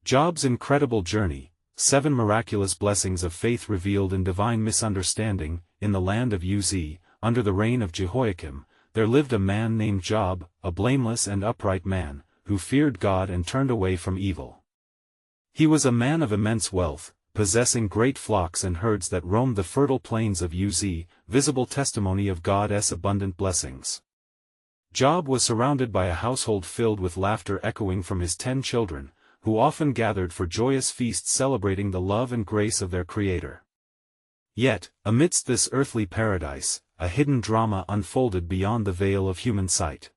Job's incredible journey, 7 miraculous blessings of faith revealed in divine misunderstanding. In the land of Uz, under the reign of Jehoiakim, there lived a man named Job, a blameless and upright man, who feared God and turned away from evil. He was a man of immense wealth, possessing great flocks and herds that roamed the fertile plains of Uz, visible testimony of God's abundant blessings. Job was surrounded by a household filled with laughter echoing from his 10 children, who often gathered for joyous feasts celebrating the love and grace of their Creator. Yet, amidst this earthly paradise, a hidden drama unfolded beyond the veil of human sight.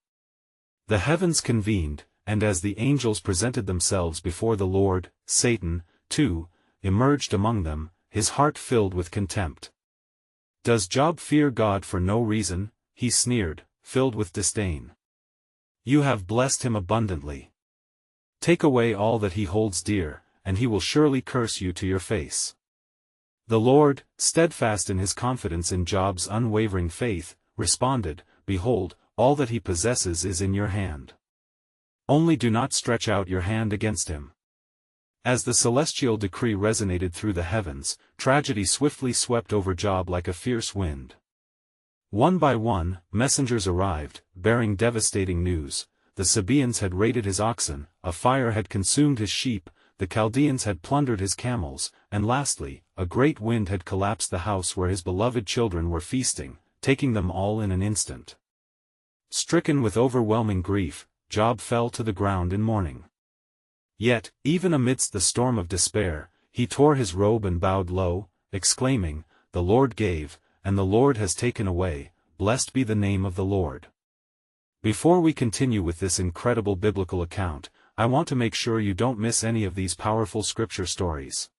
The heavens convened, and as the angels presented themselves before the Lord, Satan, too, emerged among them, his heart filled with contempt. "Does Job fear God for no reason?" he sneered, filled with disdain. "You have blessed him abundantly. Take away all that he holds dear, and he will surely curse you to your face." The Lord, steadfast in his confidence in Job's unwavering faith, responded, "Behold, all that he possesses is in your hand. Only do not stretch out your hand against him." As the celestial decree resonated through the heavens, tragedy swiftly swept over Job like a fierce wind. One by one, messengers arrived, bearing devastating news. The Sabaeans had raided his oxen, a fire had consumed his sheep, the Chaldeans had plundered his camels, and lastly, a great wind had collapsed the house where his beloved children were feasting, taking them all in an instant. Stricken with overwhelming grief, Job fell to the ground in mourning. Yet, even amidst the storm of despair, he tore his robe and bowed low, exclaiming, "The Lord gave, and the Lord has taken away, blessed be the name of the Lord." Before we continue with this incredible biblical account, I want to make sure you don't miss any of these powerful scripture stories.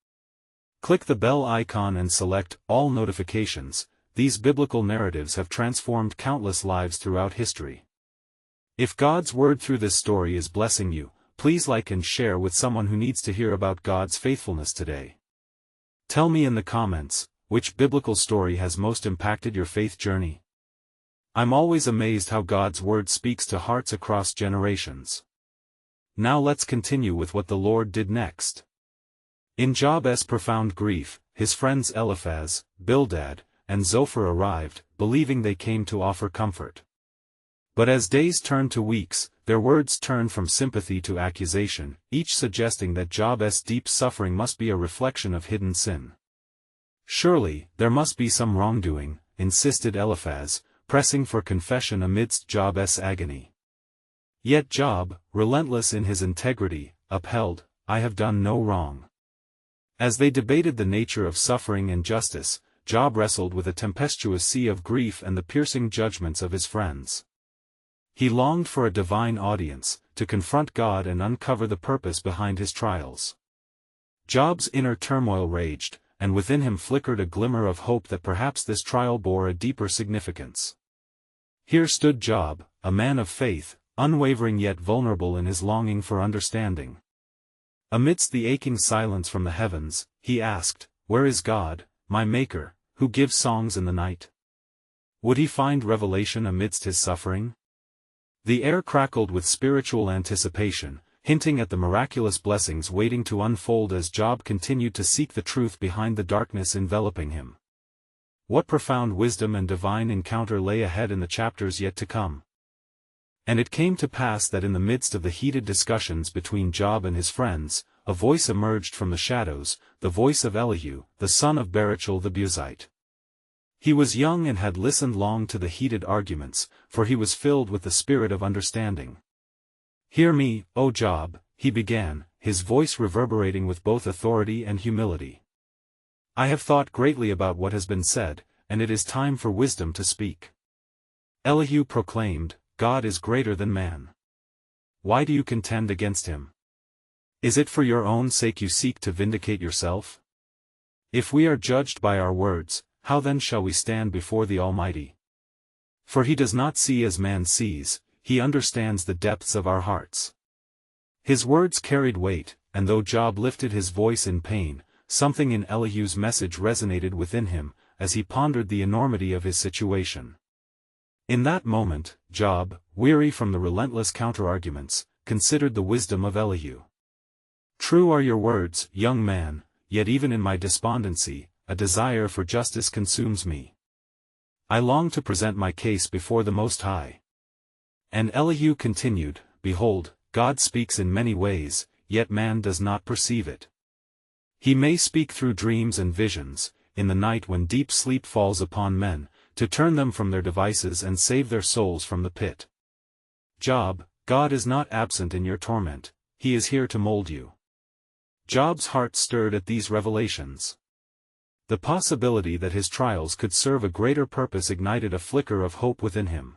Click the bell icon and select All Notifications. These biblical narratives have transformed countless lives throughout history. If God's word through this story is blessing you, please like and share with someone who needs to hear about God's faithfulness today. Tell me in the comments, which biblical story has most impacted your faith journey? I'm always amazed how God's word speaks to hearts across generations. Now let's continue with what the Lord did next. In Job's profound grief, his friends Eliphaz, Bildad, and Zophar arrived, believing they came to offer comfort. But as days turned to weeks, their words turned from sympathy to accusation, each suggesting that Job's deep suffering must be a reflection of hidden sin. "Surely, there must be some wrongdoing," insisted Eliphaz, pressing for confession amidst Job's agony. Yet Job, relentless in his integrity, upheld, "I have done no wrong." As they debated the nature of suffering and justice, Job wrestled with a tempestuous sea of grief and the piercing judgments of his friends. He longed for a divine audience, to confront God and uncover the purpose behind his trials. Job's inner turmoil raged, and within him flickered a glimmer of hope that perhaps this trial bore a deeper significance. Here stood Job, a man of faith, unwavering yet vulnerable in his longing for understanding. Amidst the aching silence from the heavens, he asked, "Where is God, my Maker, who gives songs in the night?" Would he find revelation amidst his suffering? The air crackled with spiritual anticipation, hinting at the miraculous blessings waiting to unfold as Job continued to seek the truth behind the darkness enveloping him. What profound wisdom and divine encounter lay ahead in the chapters yet to come. And it came to pass that in the midst of the heated discussions between Job and his friends, a voice emerged from the shadows, the voice of Elihu, the son of Barachel the Buzite. He was young and had listened long to the heated arguments, for he was filled with the spirit of understanding. "Hear me, O Job," he began, his voice reverberating with both authority and humility. "I have thought greatly about what has been said, and it is time for wisdom to speak." Elihu proclaimed, "God is greater than man. Why do you contend against him? Is it for your own sake you seek to vindicate yourself? If we are judged by our words, how then shall we stand before the Almighty? For he does not see as man sees, he understands the depths of our hearts." His words carried weight, and though Job lifted his voice in pain, something in Elihu's message resonated within him, as he pondered the enormity of his situation. In that moment, Job, weary from the relentless counterarguments, considered the wisdom of Elihu. True are your words, young man, yet even in my despondency, a desire for justice consumes me. I long to present my case before the Most High. And Elihu continued, Behold, God speaks in many ways, yet man does not perceive it. He may speak through dreams and visions, in the night when deep sleep falls upon men, to turn them from their devices and save their souls from the pit. Job, God is not absent in your torment, he is here to mold you. Job's heart stirred at these revelations. The possibility that his trials could serve a greater purpose ignited a flicker of hope within him.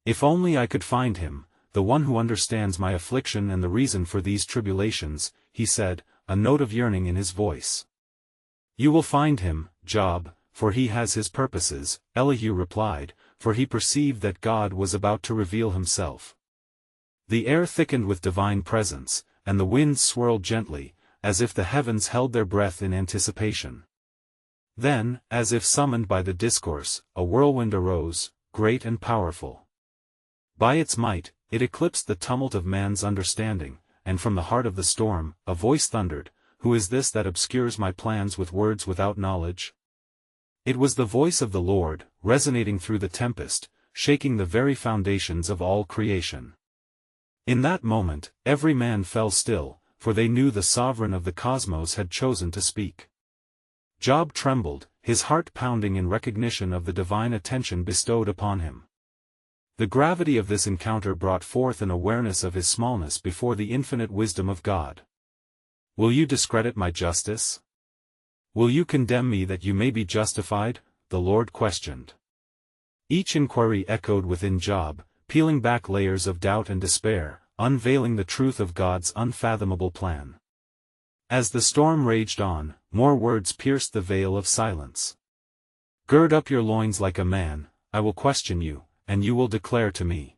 If only I could find him, the one who understands my affliction and the reason for these tribulations, he said, a note of yearning in his voice. You will find him, Job, for he has his purposes, Elihu replied, for he perceived that God was about to reveal himself. The air thickened with divine presence, and the winds swirled gently, as if the heavens held their breath in anticipation. Then, as if summoned by the discourse, a whirlwind arose, great and powerful. By its might, it eclipsed the tumult of man's understanding, and from the heart of the storm, a voice thundered, Who is this that obscures my plans with words without knowledge? It was the voice of the Lord, resonating through the tempest, shaking the very foundations of all creation. In that moment, every man fell still, for they knew the sovereign of the cosmos had chosen to speak. Job trembled, his heart pounding in recognition of the divine attention bestowed upon him. The gravity of this encounter brought forth an awareness of his smallness before the infinite wisdom of God. Will you discredit my justice? Will you condemn me that you may be justified? The Lord questioned. Each inquiry echoed within Job, peeling back layers of doubt and despair, unveiling the truth of God's unfathomable plan. As the storm raged on, more words pierced the veil of silence. Gird up your loins like a man, I will question you, and you will declare to me.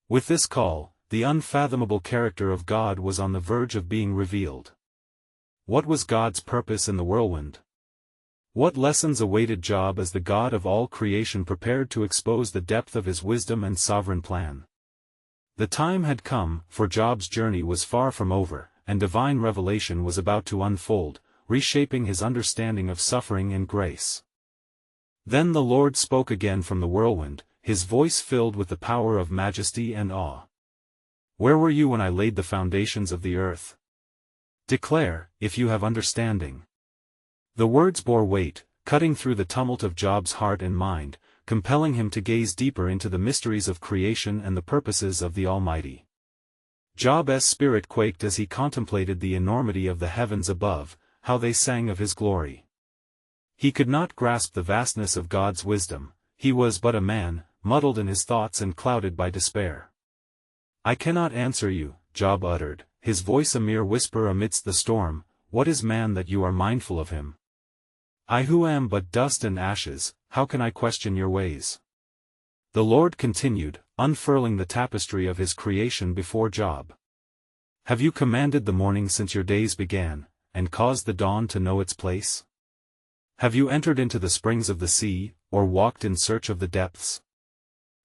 With this call, the unfathomable character of God was on the verge of being revealed. What was God's purpose in the whirlwind? What lessons awaited Job as the God of all creation prepared to expose the depth of his wisdom and sovereign plan? The time had come, for Job's journey was far from over, and divine revelation was about to unfold, reshaping his understanding of suffering and grace. Then the Lord spoke again from the whirlwind, his voice filled with the power of majesty and awe. Where were you when I laid the foundations of the earth? Declare, if you have understanding. The words bore weight, cutting through the tumult of Job's heart and mind, compelling him to gaze deeper into the mysteries of creation and the purposes of the Almighty. Job's spirit quaked as he contemplated the enormity of the heavens above, how they sang of his glory. He could not grasp the vastness of God's wisdom, he was but a man, muddled in his thoughts and clouded by despair. I cannot answer you, Job uttered, his voice a mere whisper amidst the storm. What is man that you are mindful of him? I who am but dust and ashes, how can I question your ways? The Lord continued, unfurling the tapestry of his creation before Job. Have you commanded the morning since your days began, and caused the dawn to know its place? Have you entered into the springs of the sea, or walked in search of the depths?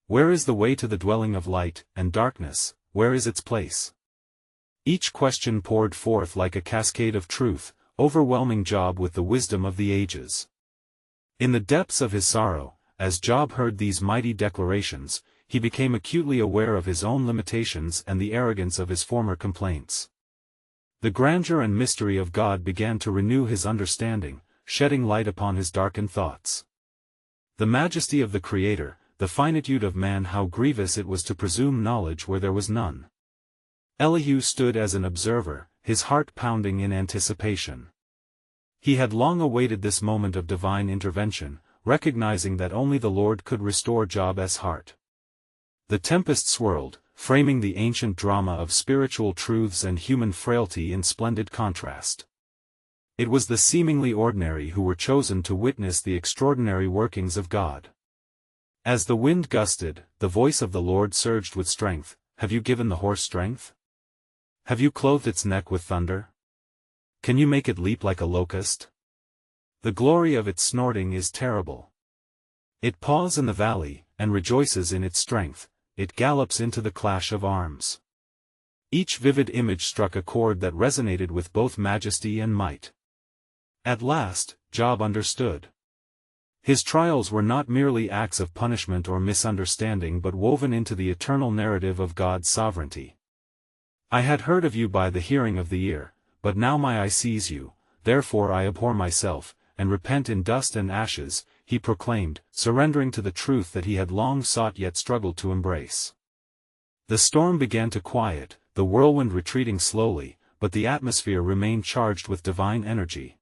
Where is the way to the dwelling of light, and darkness, where is its place? Each question poured forth like a cascade of truth, overwhelming Job with the wisdom of the ages. In the depths of his sorrow, as Job heard these mighty declarations, he became acutely aware of his own limitations and the arrogance of his former complaints. The grandeur and mystery of God began to renew his understanding, shedding light upon his darkened thoughts. The majesty of the Creator, the finitude of man, how grievous it was to presume knowledge where there was none. Elihu stood as an observer, his heart pounding in anticipation. He had long awaited this moment of divine intervention, recognizing that only the Lord could restore Job's heart. The tempest swirled, framing the ancient drama of spiritual truths and human frailty in splendid contrast. It was the seemingly ordinary who were chosen to witness the extraordinary workings of God. As the wind gusted, the voice of the Lord surged with strength. Have you given the horse strength? Have you clothed its neck with thunder? Can you make it leap like a locust? The glory of its snorting is terrible. It paws in the valley, and rejoices in its strength, it gallops into the clash of arms. Each vivid image struck a chord that resonated with both majesty and might. At last, Job understood. His trials were not merely acts of punishment or misunderstanding but woven into the eternal narrative of God's sovereignty. I had heard of you by the hearing of the ear, but now my eye sees you, therefore I abhor myself, and repent in dust and ashes, he proclaimed, surrendering to the truth that he had long sought yet struggled to embrace. The storm began to quiet, the whirlwind retreating slowly, but the atmosphere remained charged with divine energy.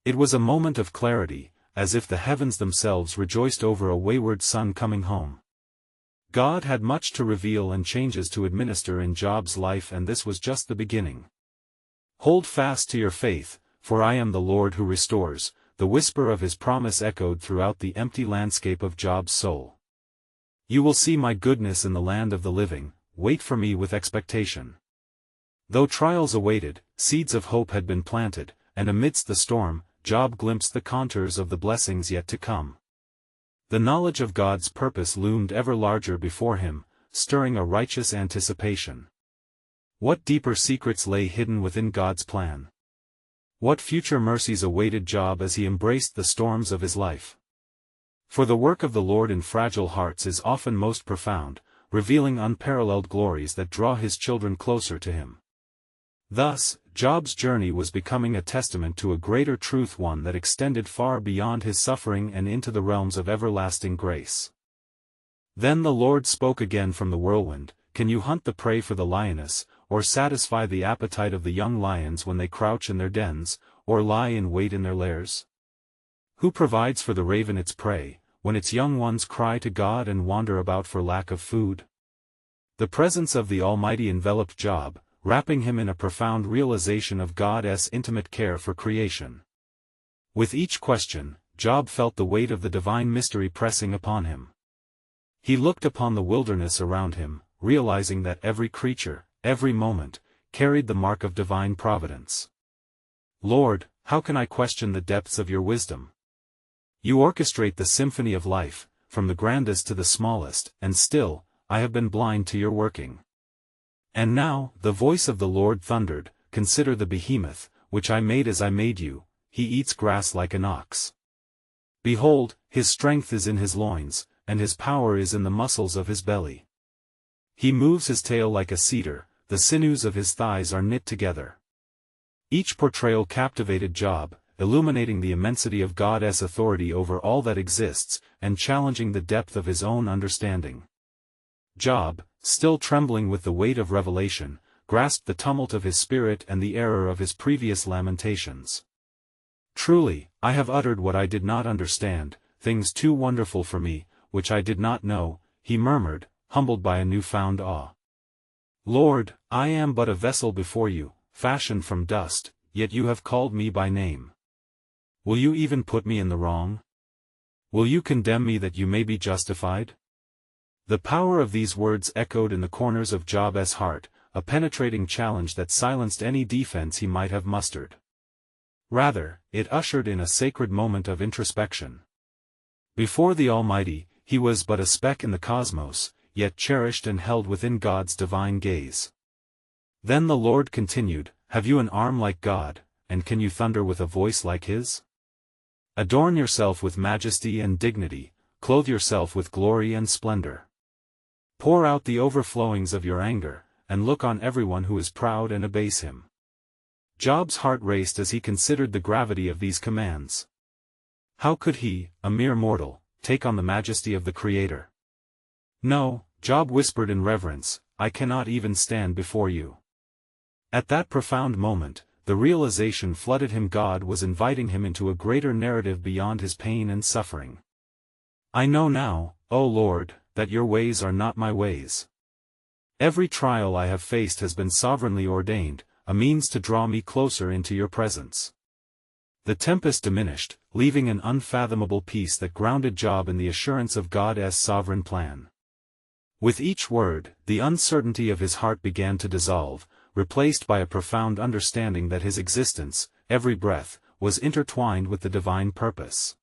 It was a moment of clarity, as if the heavens themselves rejoiced over a wayward son coming home. God had much to reveal and changes to administer in Job's life, and this was just the beginning. Hold fast to your faith, for I am the Lord who restores, the whisper of his promise echoed throughout the empty landscape of Job's soul. You will see my goodness in the land of the living, wait for me with expectation. Though trials awaited, seeds of hope had been planted, and amidst the storm, Job glimpsed the contours of the blessings yet to come. The knowledge of God's purpose loomed ever larger before him, stirring a righteous anticipation. What deeper secrets lay hidden within God's plan? What future mercies awaited Job as he embraced the storms of his life? For the work of the Lord in fragile hearts is often most profound, revealing unparalleled glories that draw his children closer to him. Thus, Job's journey was becoming a testament to a greater truth, one that extended far beyond his suffering and into the realms of everlasting grace. Then the Lord spoke again from the whirlwind, "Can you hunt the prey for the lioness, or satisfy the appetite of the young lions when they crouch in their dens, or lie in wait in their lairs? Who provides for the raven its prey, when its young ones cry to God and wander about for lack of food?" The presence of the Almighty enveloped Job, wrapping him in a profound realization of God's intimate care for creation. With each question, Job felt the weight of the divine mystery pressing upon him. He looked upon the wilderness around him, realizing that every creature, every moment, carried the mark of divine providence. Lord, how can I question the depths of your wisdom? You orchestrate the symphony of life, from the grandest to the smallest, and still, I have been blind to your working. And now, the voice of the Lord thundered, "Consider the behemoth, which I made as I made you, he eats grass like an ox. Behold, his strength is in his loins, and his power is in the muscles of his belly. He moves his tail like a cedar, the sinews of his thighs are knit together." Each portrayal captivated Job, illuminating the immensity of God's authority over all that exists, and challenging the depth of his own understanding. Job, still trembling with the weight of revelation, grasped the tumult of his spirit and the error of his previous lamentations. "Truly, I have uttered what I did not understand, things too wonderful for me, which I did not know," he murmured, humbled by a new-found awe. "Lord, I am but a vessel before you, fashioned from dust, yet you have called me by name. Will you even put me in the wrong? Will you condemn me that you may be justified?" The power of these words echoed in the corners of Job's heart, a penetrating challenge that silenced any defense he might have mustered. Rather, it ushered in a sacred moment of introspection. Before the Almighty, he was but a speck in the cosmos, yet cherished and held within God's divine gaze. Then the Lord continued, "Have you an arm like God, and can you thunder with a voice like his? Adorn yourself with majesty and dignity, clothe yourself with glory and splendor. Pour out the overflowings of your anger, and look on everyone who is proud and abase him." Job's heart raced as he considered the gravity of these commands. How could he, a mere mortal, take on the majesty of the Creator? "No," Job whispered in reverence, "I cannot even stand before you." At that profound moment, the realization flooded him: God was inviting him into a greater narrative beyond his pain and suffering. "I know now, O Lord, that your ways are not my ways. Every trial I have faced has been sovereignly ordained, a means to draw me closer into your presence." The tempest diminished, leaving an unfathomable peace that grounded Job in the assurance of God's sovereign plan. With each word, the uncertainty of his heart began to dissolve, replaced by a profound understanding that his existence, every breath, was intertwined with the divine purpose.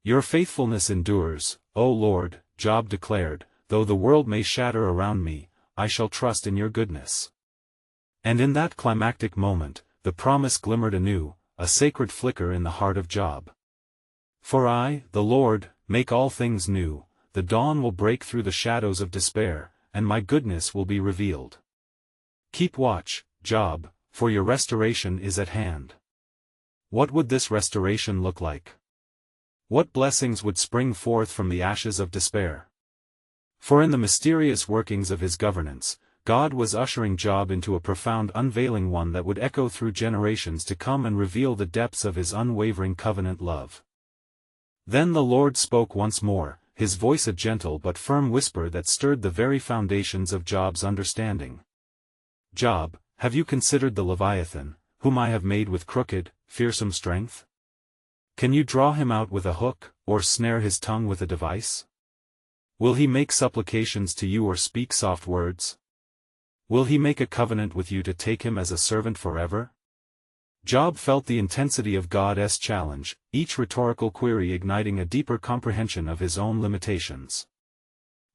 "Your faithfulness endures, O Lord," Job declared, "though the world may shatter around me, I shall trust in your goodness." And in that climactic moment, the promise glimmered anew, a sacred flicker in the heart of Job. For I, the Lord, make all things new, the dawn will break through the shadows of despair, and my goodness will be revealed. Keep watch, Job, for your restoration is at hand. What would this restoration look like? What blessings would spring forth from the ashes of despair? For in the mysterious workings of his governance, God was ushering Job into a profound unveiling, one that would echo through generations to come and reveal the depths of his unwavering covenant love. Then the Lord spoke once more, his voice a gentle but firm whisper that stirred the very foundations of Job's understanding. Job, have you considered the Leviathan, whom I have made with crooked, fearsome strength? Can you draw him out with a hook, or snare his tongue with a device? Will he make supplications to you or speak soft words? Will he make a covenant with you to take him as a servant forever? Job felt the intensity of God's challenge, each rhetorical query igniting a deeper comprehension of his own limitations.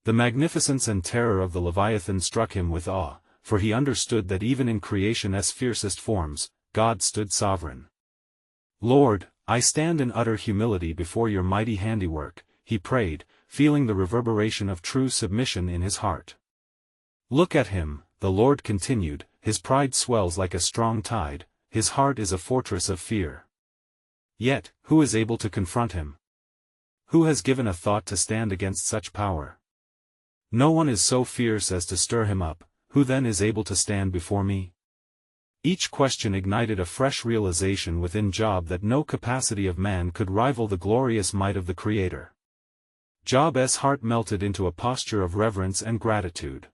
The magnificence and terror of the Leviathan struck him with awe, for he understood that even in creation's fiercest forms, God stood sovereign. Lord, I stand in utter humility before your mighty handiwork, he prayed, feeling the reverberation of true submission in his heart. Look at him, the Lord continued, his pride swells like a strong tide, his heart is a fortress of fear. Yet, who is able to confront him? Who has given a thought to stand against such power? No one is so fierce as to stir him up, who then is able to stand before me? Each question ignited a fresh realization within Job that no capacity of man could rival the glorious might of the Creator. Job's heart melted into a posture of reverence and gratitude.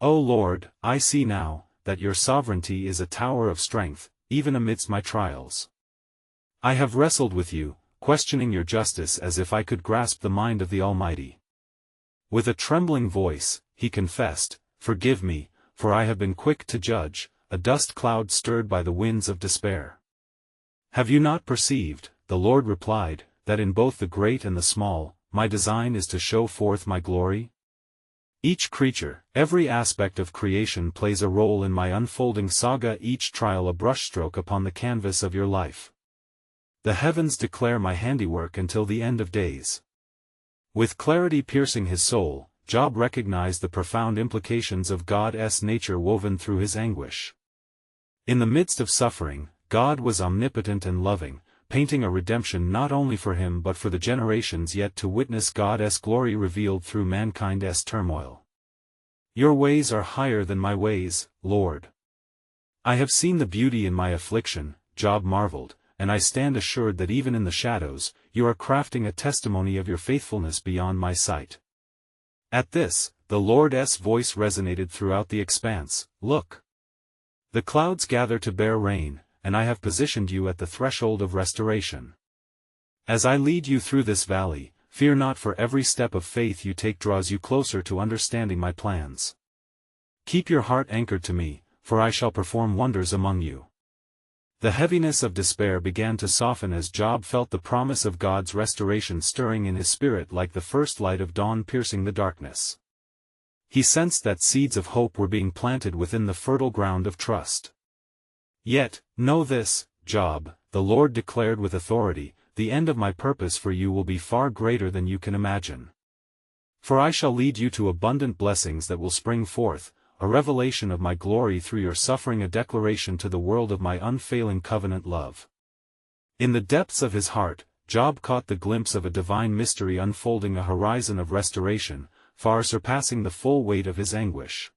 O Lord, I see now, that your sovereignty is a tower of strength, even amidst my trials. I have wrestled with you, questioning your justice as if I could grasp the mind of the Almighty. With a trembling voice, he confessed, Forgive me, for I have been quick to judge, a dust cloud stirred by the winds of despair. Have you not perceived, the Lord replied, that in both the great and the small, my design is to show forth my glory? Each creature, every aspect of creation plays a role in my unfolding saga, each trial a brushstroke upon the canvas of your life. The heavens declare my handiwork until the end of days. With clarity piercing his soul, Job recognized the profound implications of God's nature woven through his anguish. In the midst of suffering, God was omnipotent and loving, painting a redemption not only for him but for the generations yet to witness God's glory revealed through mankind's turmoil. Your ways are higher than my ways, Lord. I have seen the beauty in my affliction, Job marveled, and I stand assured that even in the shadows, you are crafting a testimony of your faithfulness beyond my sight. At this, the Lord's voice resonated throughout the expanse, Look! The clouds gather to bear rain, and I have positioned you at the threshold of restoration. As I lead you through this valley, fear not, for every step of faith you take draws you closer to understanding my plans. Keep your heart anchored to me, for I shall perform wonders among you. The heaviness of despair began to soften as Job felt the promise of God's restoration stirring in his spirit like the first light of dawn piercing the darkness. He sensed that seeds of hope were being planted within the fertile ground of trust. Yet, know this, Job, the Lord declared with authority, the end of my purpose for you will be far greater than you can imagine. For I shall lead you to abundant blessings that will spring forth, a revelation of my glory through your suffering, a declaration to the world of my unfailing covenant love. In the depths of his heart, Job caught the glimpse of a divine mystery unfolding, a horizon of restoration, far surpassing the full weight of his anguish.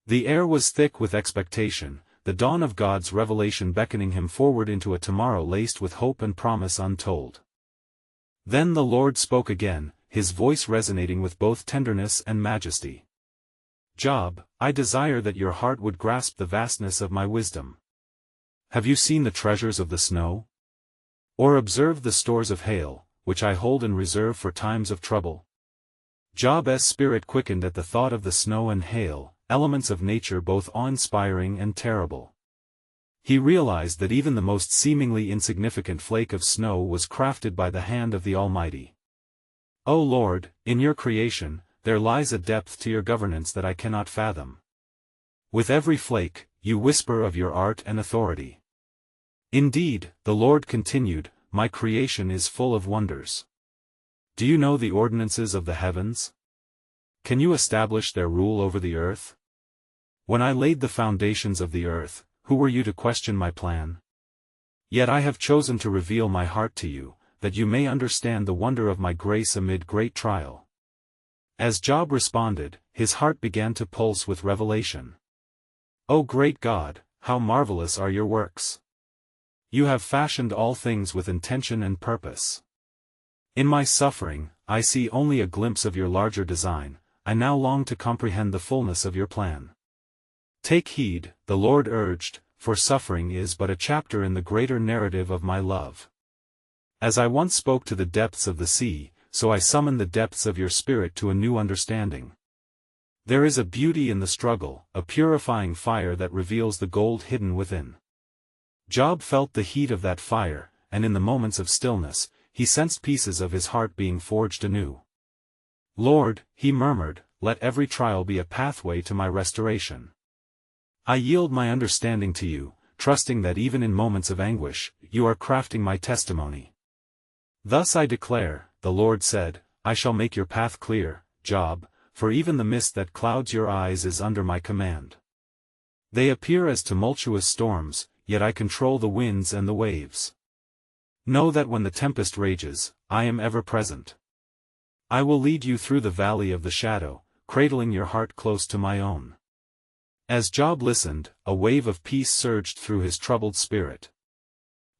The air was thick with expectation, the dawn of God's revelation beckoning him forward into a tomorrow laced with hope and promise untold. Then the Lord spoke again, his voice resonating with both tenderness and majesty. Job, I desire that your heart would grasp the vastness of my wisdom. Have you seen the treasures of the snow? Or observed the stores of hail, which I hold in reserve for times of trouble? Job's spirit quickened at the thought of the snow and hail, elements of nature both awe-inspiring and terrible. He realized that even the most seemingly insignificant flake of snow was crafted by the hand of the Almighty. O Lord, in your creation, there lies a depth to your governance that I cannot fathom. With every flake, you whisper of your art and authority. Indeed, the Lord continued, my creation is full of wonders. Do you know the ordinances of the heavens? Can you establish their rule over the earth? When I laid the foundations of the earth, who were you to question my plan? Yet I have chosen to reveal my heart to you, that you may understand the wonder of my grace amid great trial. As Job responded, his heart began to pulse with revelation. O great God, how marvelous are your works! You have fashioned all things with intention and purpose. In my suffering, I see only a glimpse of your larger design. I now long to comprehend the fullness of your plan. Take heed, the Lord urged, for suffering is but a chapter in the greater narrative of my love. As I once spoke to the depths of the sea, so I summon the depths of your spirit to a new understanding. There is a beauty in the struggle, a purifying fire that reveals the gold hidden within. Job felt the heat of that fire, and in the moments of stillness, he sensed pieces of his heart being forged anew. Lord, he murmured, let every trial be a pathway to my restoration. I yield my understanding to you, trusting that even in moments of anguish, you are crafting my testimony. Thus I declare, the Lord said, I shall make your path clear, Job, for even the mist that clouds your eyes is under my command. They appear as tumultuous storms, yet I control the winds and the waves. Know that when the tempest rages, I am ever present. I will lead you through the valley of the shadow, cradling your heart close to my own. As Job listened, a wave of peace surged through his troubled spirit.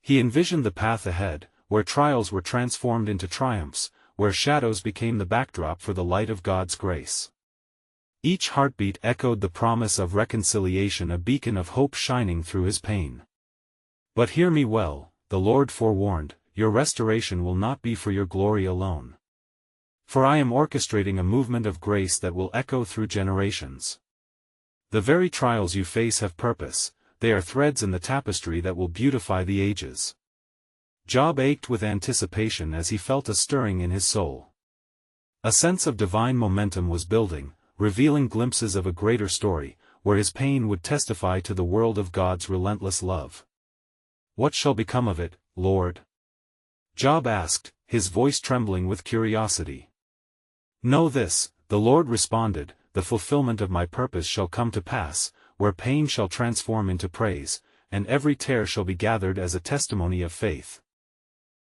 He envisioned the path ahead, where trials were transformed into triumphs, where shadows became the backdrop for the light of God's grace. Each heartbeat echoed the promise of reconciliation, a beacon of hope shining through his pain. But hear me well, the Lord forewarned, your restoration will not be for your glory alone. For I am orchestrating a movement of grace that will echo through generations. The very trials you face have purpose, they are threads in the tapestry that will beautify the ages. Job ached with anticipation as he felt a stirring in his soul. A sense of divine momentum was building, revealing glimpses of a greater story, where his pain would testify to the world of God's relentless love. What shall become of it, Lord? Job asked, his voice trembling with curiosity. Know this, the Lord responded, the fulfillment of my purpose shall come to pass, where pain shall transform into praise, and every tear shall be gathered as a testimony of faith.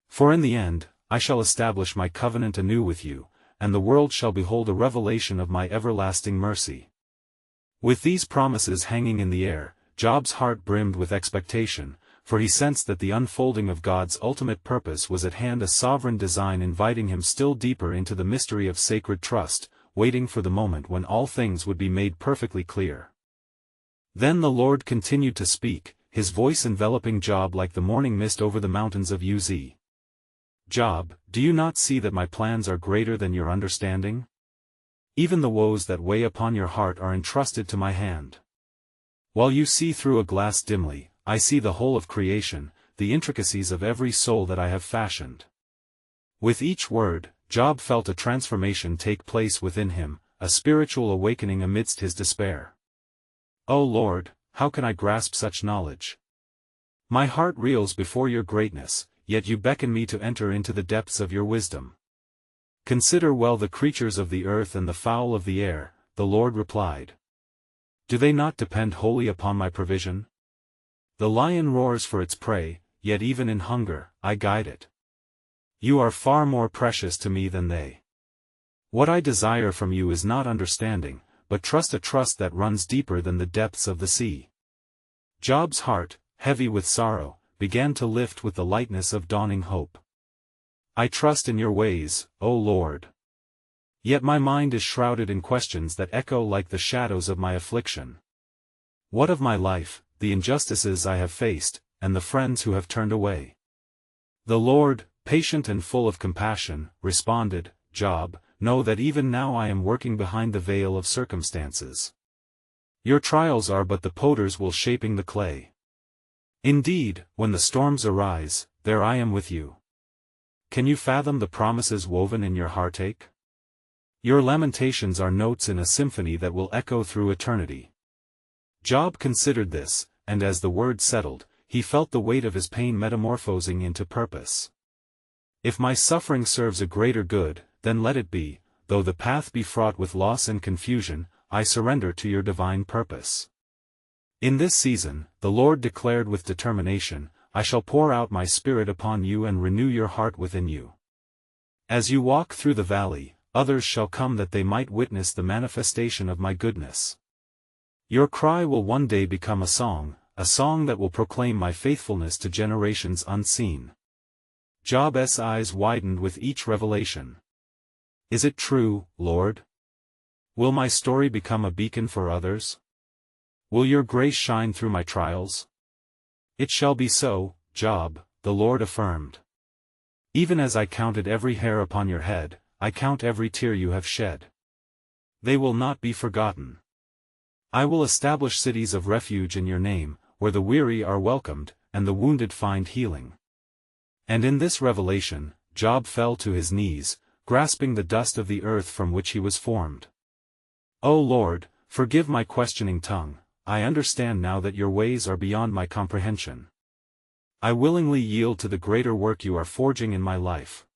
For in the end, I shall establish my covenant anew with you, and the world shall behold a revelation of my everlasting mercy. With these promises hanging in the air, Job's heart brimmed with expectation, for he sensed that the unfolding of God's ultimate purpose was at hand, a sovereign design inviting him still deeper into the mystery of sacred trust, waiting for the moment when all things would be made perfectly clear. Then the Lord continued to speak, his voice enveloping Job like the morning mist over the mountains of Uz. Job, do you not see that my plans are greater than your understanding? Even the woes that weigh upon your heart are entrusted to my hand. While you see through a glass dimly, I see the whole of creation, the intricacies of every soul that I have fashioned. With each word, Job felt a transformation take place within him, a spiritual awakening amidst his despair. O Lord, how can I grasp such knowledge? My heart reels before your greatness, yet you beckon me to enter into the depths of your wisdom. Consider well the creatures of the earth and the fowl of the air, the Lord replied. Do they not depend wholly upon my provision? The lion roars for its prey, yet even in hunger, I guide it. You are far more precious to me than they. What I desire from you is not understanding, but trust, a trust that runs deeper than the depths of the sea. Job's heart, heavy with sorrow, began to lift with the lightness of dawning hope. I trust in your ways, O Lord. Yet my mind is shrouded in questions that echo like the shadows of my affliction. What of my life, the injustices I have faced, and the friends who have turned away? The Lord, patient and full of compassion, responded, Job, know that even now I am working behind the veil of circumstances. Your trials are but the potter's wheel shaping the clay. Indeed, when the storms arise, there I am with you. Can you fathom the promises woven in your heartache? Your lamentations are notes in a symphony that will echo through eternity. Job considered this, and as the word settled, he felt the weight of his pain metamorphosing into purpose. If my suffering serves a greater good, then let it be, though the path be fraught with loss and confusion, I surrender to your divine purpose. In this season, the Lord declared with determination, I shall pour out my Spirit upon you and renew your heart within you. As you walk through the valley, others shall come that they might witness the manifestation of my goodness. Your cry will one day become a song that will proclaim my faithfulness to generations unseen. Job's eyes widened with each revelation. Is it true, Lord? Will my story become a beacon for others? Will your grace shine through my trials? It shall be so, Job, the Lord affirmed. Even as I counted every hair upon your head, I count every tear you have shed. They will not be forgotten. I will establish cities of refuge in your name, where the weary are welcomed, and the wounded find healing. And in this revelation, Job fell to his knees, grasping the dust of the earth from which he was formed. O Lord, forgive my questioning tongue, I understand now that your ways are beyond my comprehension. I willingly yield to the greater work you are forging in my life.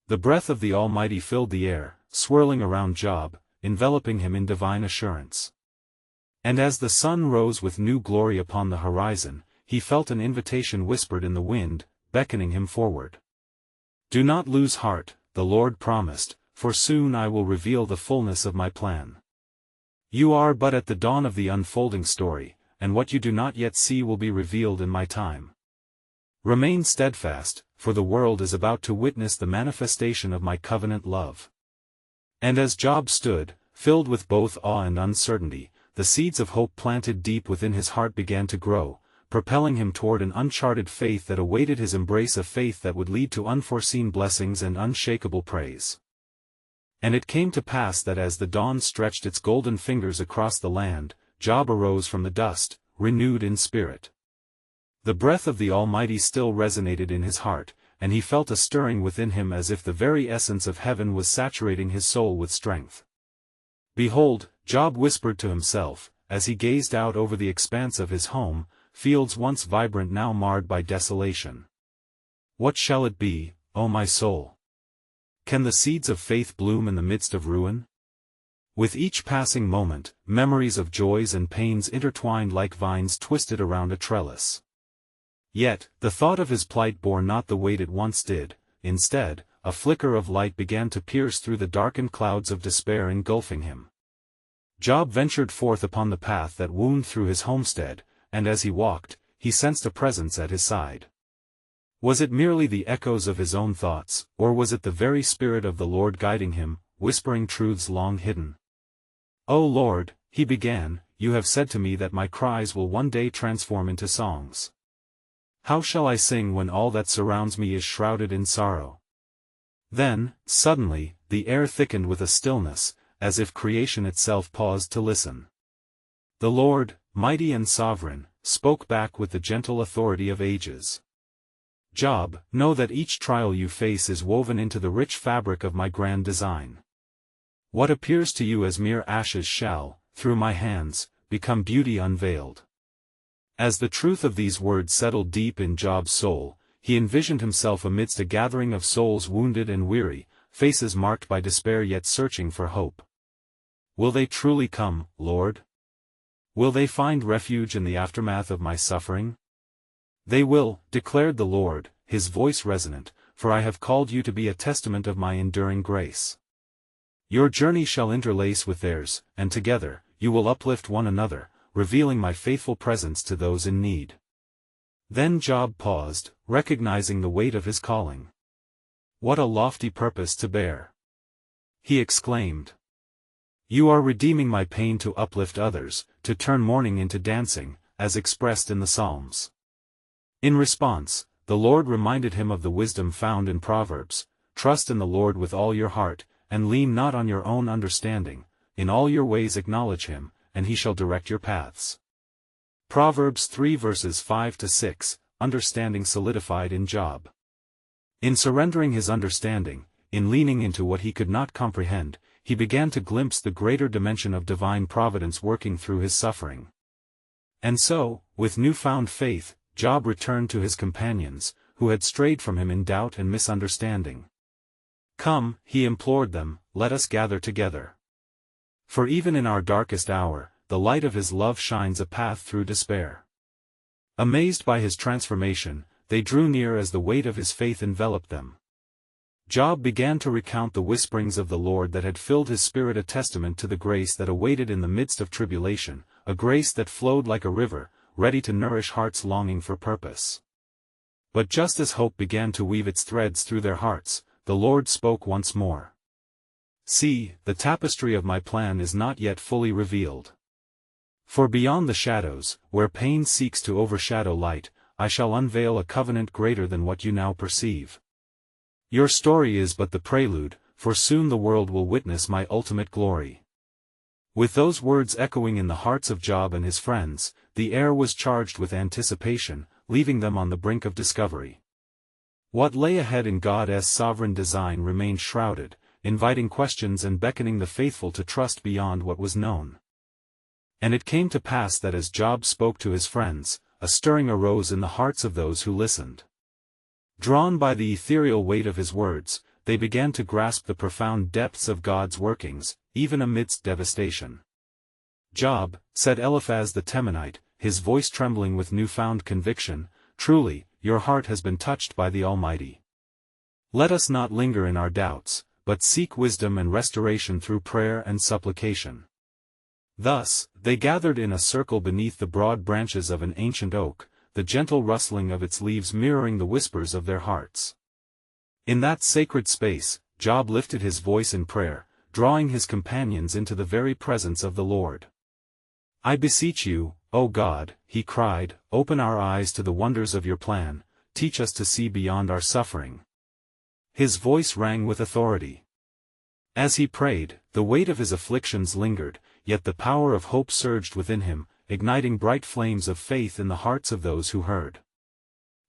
The breath of the Almighty filled the air, swirling around Job, enveloping him in divine assurance. And as the sun rose with new glory upon the horizon, he felt an invitation whispered in the wind, beckoning him forward. Do not lose heart, the Lord promised, for soon I will reveal the fullness of my plan. You are but at the dawn of the unfolding story, and what you do not yet see will be revealed in my time. Remain steadfast, for the world is about to witness the manifestation of my covenant love. And as Job stood, filled with both awe and uncertainty, the seeds of hope planted deep within his heart began to grow, propelling him toward an uncharted faith that awaited his embrace, a faith that would lead to unforeseen blessings and unshakable praise. And it came to pass that as the dawn stretched its golden fingers across the land, Job arose from the dust, renewed in spirit. The breath of the Almighty still resonated in his heart, and he felt a stirring within him as if the very essence of heaven was saturating his soul with strength. Behold, Job whispered to himself, as he gazed out over the expanse of his home, fields once vibrant now marred by desolation. What shall it be, O my soul? Can the seeds of faith bloom in the midst of ruin? With each passing moment, memories of joys and pains intertwined like vines twisted around a trellis. Yet, the thought of his plight bore not the weight it once did. Instead, a flicker of light began to pierce through the darkened clouds of despair engulfing him. Job ventured forth upon the path that wound through his homestead, and as he walked, he sensed a presence at his side. Was it merely the echoes of his own thoughts, or was it the very Spirit of the Lord guiding him, whispering truths long hidden? O Lord, he began, you have said to me that my cries will one day transform into songs. How shall I sing when all that surrounds me is shrouded in sorrow? Then, suddenly, the air thickened with a stillness, as if creation itself paused to listen. The Lord, mighty and sovereign, spoke back with the gentle authority of ages. Job, know that each trial you face is woven into the rich fabric of my grand design. What appears to you as mere ashes shall, through my hands, become beauty unveiled. As the truth of these words settled deep in Job's soul, he envisioned himself amidst a gathering of souls wounded and weary, faces marked by despair yet searching for hope. Will they truly come, Lord? Will they find refuge in the aftermath of my suffering? They will, declared the Lord, his voice resonant, for I have called you to be a testament of my enduring grace. Your journey shall interlace with theirs, and together, you will uplift one another, revealing my faithful presence to those in need. Then Job paused, recognizing the weight of his calling. What a lofty purpose to bear! He exclaimed. You are redeeming my pain to uplift others, to turn mourning into dancing, as expressed in the Psalms. In response, the Lord reminded him of the wisdom found in Proverbs, trust in the Lord with all your heart, and lean not on your own understanding, in all your ways acknowledge him, and he shall direct your paths. Proverbs 3 verses 5-6, understanding solidified in Job. In surrendering his understanding, in leaning into what he could not comprehend, he began to glimpse the greater dimension of divine providence working through his suffering. And so, with newfound faith, Job returned to his companions, who had strayed from him in doubt and misunderstanding. "Come," he implored them, "let us gather together. For even in our darkest hour, the light of his love shines a path through despair." Amazed by his transformation, they drew near as the weight of his faith enveloped them. Job began to recount the whisperings of the Lord that had filled his spirit, a testament to the grace that awaited in the midst of tribulation, a grace that flowed like a river, ready to nourish hearts longing for purpose. But just as hope began to weave its threads through their hearts, the Lord spoke once more. "See, the tapestry of my plan is not yet fully revealed. For beyond the shadows, where pain seeks to overshadow light, I shall unveil a covenant greater than what you now perceive. Your story is but the prelude, for soon the world will witness my ultimate glory." With those words echoing in the hearts of Job and his friends, the air was charged with anticipation, leaving them on the brink of discovery. What lay ahead in God's sovereign design remained shrouded, inviting questions and beckoning the faithful to trust beyond what was known. And it came to pass that as Job spoke to his friends, a stirring arose in the hearts of those who listened. Drawn by the ethereal weight of his words, they began to grasp the profound depths of God's workings, even amidst devastation. "Job," said Eliphaz the Temanite, his voice trembling with newfound conviction, "truly, your heart has been touched by the Almighty. Let us not linger in our doubts, but seek wisdom and restoration through prayer and supplication." Thus, they gathered in a circle beneath the broad branches of an ancient oak, the gentle rustling of its leaves mirroring the whispers of their hearts. In that sacred space, Job lifted his voice in prayer, drawing his companions into the very presence of the Lord. "I beseech you, O God," he cried, "open our eyes to the wonders of your plan, teach us to see beyond our suffering." His voice rang with authority. As he prayed, the weight of his afflictions lingered, yet the power of hope surged within him, igniting bright flames of faith in the hearts of those who heard.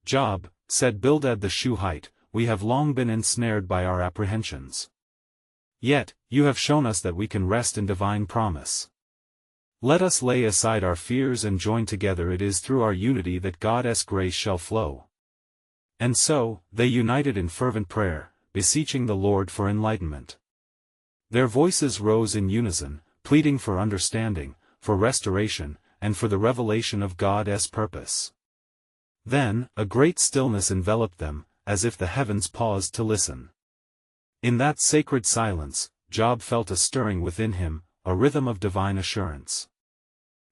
"Job," said Bildad the Shuhite, "we have long been ensnared by our apprehensions. Yet, you have shown us that we can rest in divine promise. Let us lay aside our fears and join together. It is through our unity that God's grace shall flow." And so, they united in fervent prayer, beseeching the Lord for enlightenment. Their voices rose in unison, pleading for understanding, for restoration, and for the revelation of God's purpose. Then, a great stillness enveloped them, as if the heavens paused to listen. In that sacred silence, Job felt a stirring within him, a rhythm of divine assurance.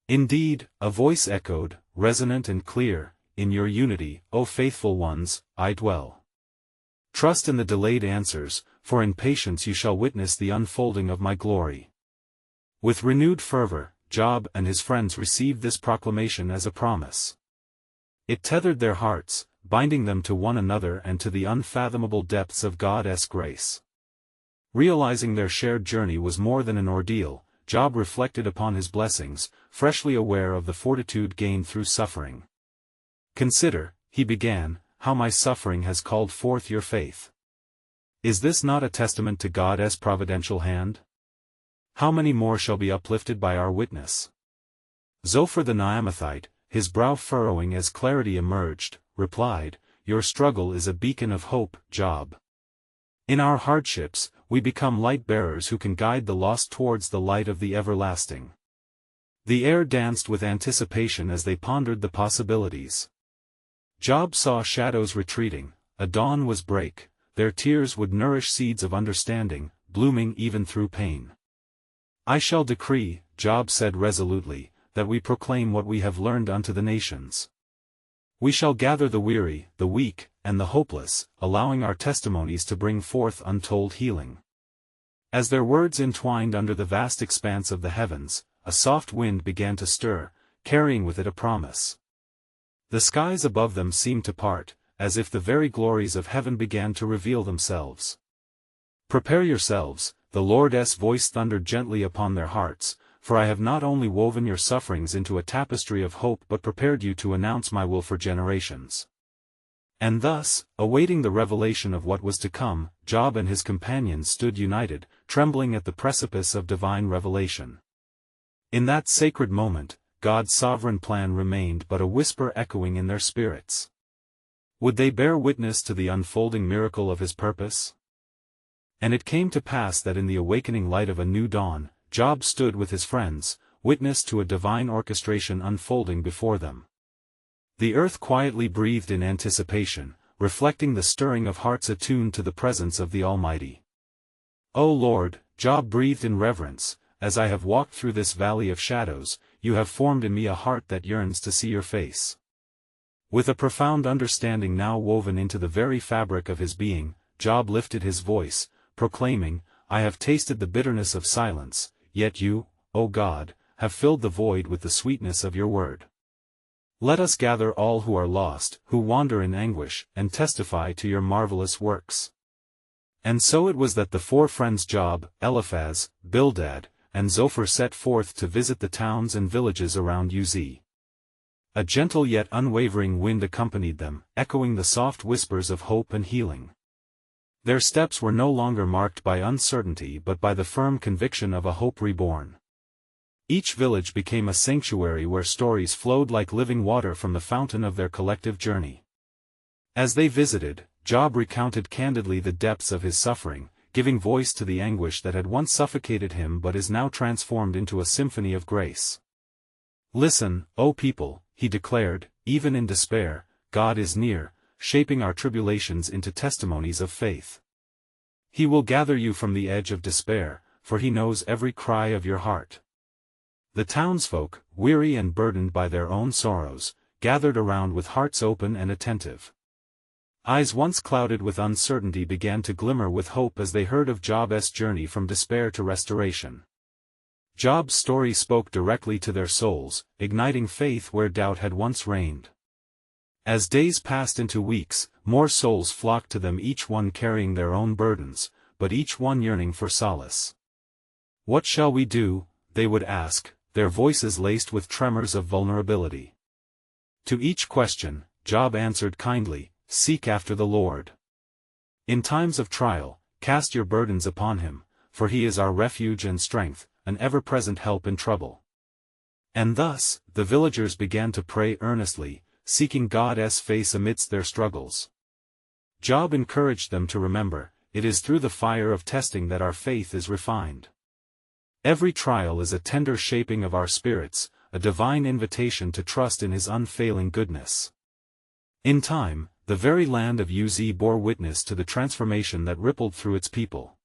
Indeed, a voice echoed, resonant and clear, "In your unity, O faithful ones, I dwell. Trust in the delayed answers, for in patience you shall witness the unfolding of my glory." With renewed fervor, Job and his friends received this proclamation as a promise. It tethered their hearts, binding them to one another and to the unfathomable depths of God's grace. Realizing their shared journey was more than an ordeal, Job reflected upon his blessings, freshly aware of the fortitude gained through suffering. "Consider," he began, "how my suffering has called forth your faith. Is this not a testament to God's providential hand? How many more shall be uplifted by our witness?" Zophar the Naamathite, his brow furrowing as clarity emerged, replied, "Your struggle is a beacon of hope, Job. In our hardships, we become light-bearers who can guide the lost towards the light of the everlasting." The air danced with anticipation as they pondered the possibilities. Job saw shadows retreating, a dawn was break, their tears would nourish seeds of understanding, blooming even through pain. "I shall decree," Job said resolutely, "that we proclaim what we have learned unto the nations. We shall gather the weary, the weak, and the hopeless, allowing our testimonies to bring forth untold healing." As their words entwined under the vast expanse of the heavens, a soft wind began to stir, carrying with it a promise. The skies above them seemed to part, as if the very glories of heaven began to reveal themselves. "Prepare yourselves," the Lord's voice thundered gently upon their hearts, "for I have not only woven your sufferings into a tapestry of hope but prepared you to announce my will for generations." And thus, awaiting the revelation of what was to come, Job and his companions stood united, trembling at the precipice of divine revelation. In that sacred moment, God's sovereign plan remained but a whisper echoing in their spirits. Would they bear witness to the unfolding miracle of his purpose? And it came to pass that in the awakening light of a new dawn, Job stood with his friends, witness to a divine orchestration unfolding before them. The earth quietly breathed in anticipation, reflecting the stirring of hearts attuned to the presence of the Almighty. "O Lord," Job breathed in reverence, "as I have walked through this valley of shadows, you have formed in me a heart that yearns to see your face." With a profound understanding now woven into the very fabric of his being, Job lifted his voice, proclaiming, "I have tasted the bitterness of silence, yet you, O God, have filled the void with the sweetness of your word. Let us gather all who are lost, who wander in anguish, and testify to your marvelous works." And so it was that the four friends Job, Eliphaz, Bildad, and Zophar set forth to visit the towns and villages around Uz. A gentle yet unwavering wind accompanied them, echoing the soft whispers of hope and healing. Their steps were no longer marked by uncertainty but by the firm conviction of a hope reborn. Each village became a sanctuary where stories flowed like living water from the fountain of their collective journey. As they visited, Job recounted candidly the depths of his suffering, giving voice to the anguish that had once suffocated him but is now transformed into a symphony of grace. "Listen, O people," he declared, "even in despair, God is near, shaping our tribulations into testimonies of faith. He will gather you from the edge of despair, for he knows every cry of your heart." The townsfolk, weary and burdened by their own sorrows, gathered around with hearts open and attentive. Eyes once clouded with uncertainty began to glimmer with hope as they heard of Job's journey from despair to restoration. Job's story spoke directly to their souls, igniting faith where doubt had once reigned. As days passed into weeks, more souls flocked to them, each one carrying their own burdens, but each one yearning for solace. "What shall we do?" they would ask, their voices laced with tremors of vulnerability. To each question, Job answered kindly, "Seek after the Lord. In times of trial, cast your burdens upon him, for he is our refuge and strength, an ever-present help in trouble." And thus, the villagers began to pray earnestly, seeking God's face amidst their struggles. Job encouraged them to remember, it is through the fire of testing that our faith is refined. Every trial is a tender shaping of our spirits, a divine invitation to trust in his unfailing goodness. In time, the very land of Uz bore witness to the transformation that rippled through its people.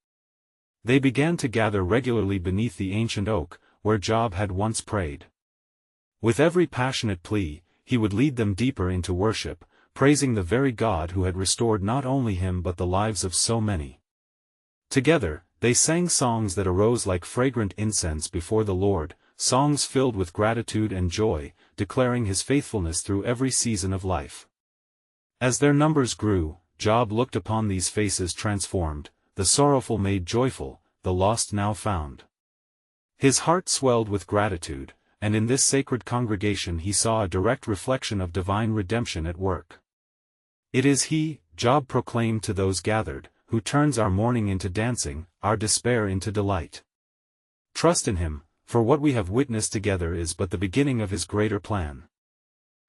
They began to gather regularly beneath the ancient oak, where Job had once prayed. With every passionate plea, he would lead them deeper into worship, praising the very God who had restored not only him but the lives of so many. Together, they sang songs that arose like fragrant incense before the Lord, songs filled with gratitude and joy, declaring his faithfulness through every season of life. As their numbers grew, Job looked upon these faces transformed, the sorrowful made joyful, the lost now found. His heart swelled with gratitude, and in this sacred congregation he saw a direct reflection of divine redemption at work. "It is he," Job proclaimed to those gathered, "who turns our mourning into dancing, our despair into delight. Trust in him, for what we have witnessed together is but the beginning of his greater plan."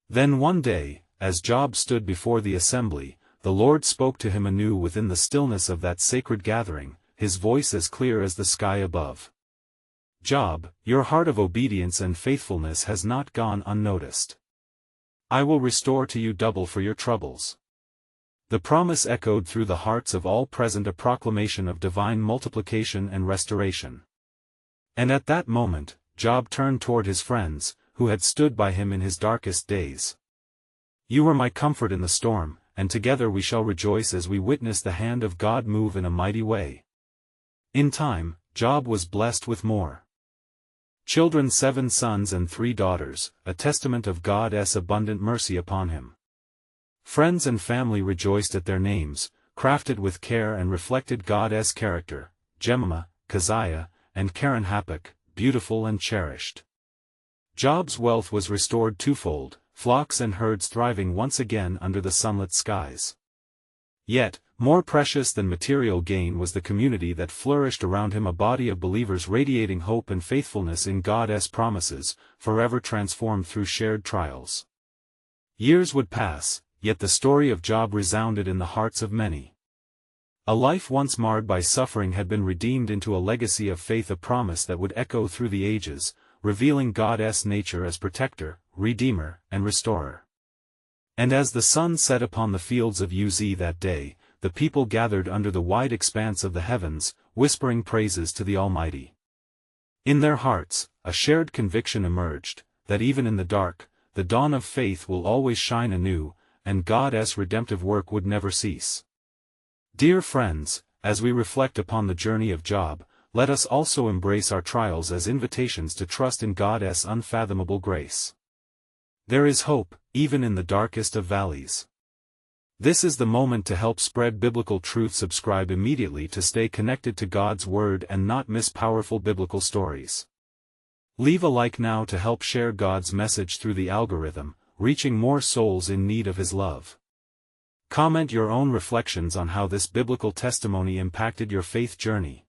Then one day, as Job stood before the assembly, the Lord spoke to him anew within the stillness of that sacred gathering, his voice as clear as the sky above. "Job, your heart of obedience and faithfulness has not gone unnoticed. I will restore to you double for your troubles." The promise echoed through the hearts of all present, a proclamation of divine multiplication and restoration. And at that moment, Job turned toward his friends, who had stood by him in his darkest days. "You were my comfort in the storm, and together we shall rejoice as we witness the hand of God move in a mighty way." In time, Job was blessed with more children, 7 sons and 3 daughters, a testament of God's abundant mercy upon him. Friends and family rejoiced at their names, crafted with care and reflected God's character, Jemima, Keziah, and Karen-Happuch, beautiful and cherished. Job's wealth was restored twofold, flocks and herds thriving once again under the sunlit skies. Yet, More precious than material gain was the community that flourished around him, a body of believers radiating hope and faithfulness in God's promises, forever transformed through shared trials. Years would pass, yet the story of Job resounded in the hearts of many. A life once marred by suffering had been redeemed into a legacy of faith, a promise that would echo through the ages, revealing God's nature as protector, redeemer, and restorer. And as the sun set upon the fields of Uz that day, the people gathered under the wide expanse of the heavens, whispering praises to the Almighty. In their hearts, a shared conviction emerged, that even in the dark, the dawn of faith will always shine anew, and God's redemptive work would never cease. Dear friends, as we reflect upon the journey of Job, let us also embrace our trials as invitations to trust in God's unfathomable grace. There is hope, even in the darkest of valleys. This is the moment to help spread biblical truth. Subscribe immediately to stay connected to God's Word and not miss powerful biblical stories. Leave a like now to help share God's message through the algorithm, reaching more souls in need of His love. Comment your own reflections on how this biblical testimony impacted your faith journey.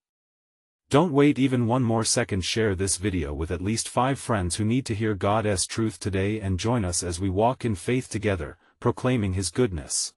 Don't wait even one more second. Share this video with at least 5 friends who need to hear God's truth today, and join us as we walk in faith together, proclaiming His goodness.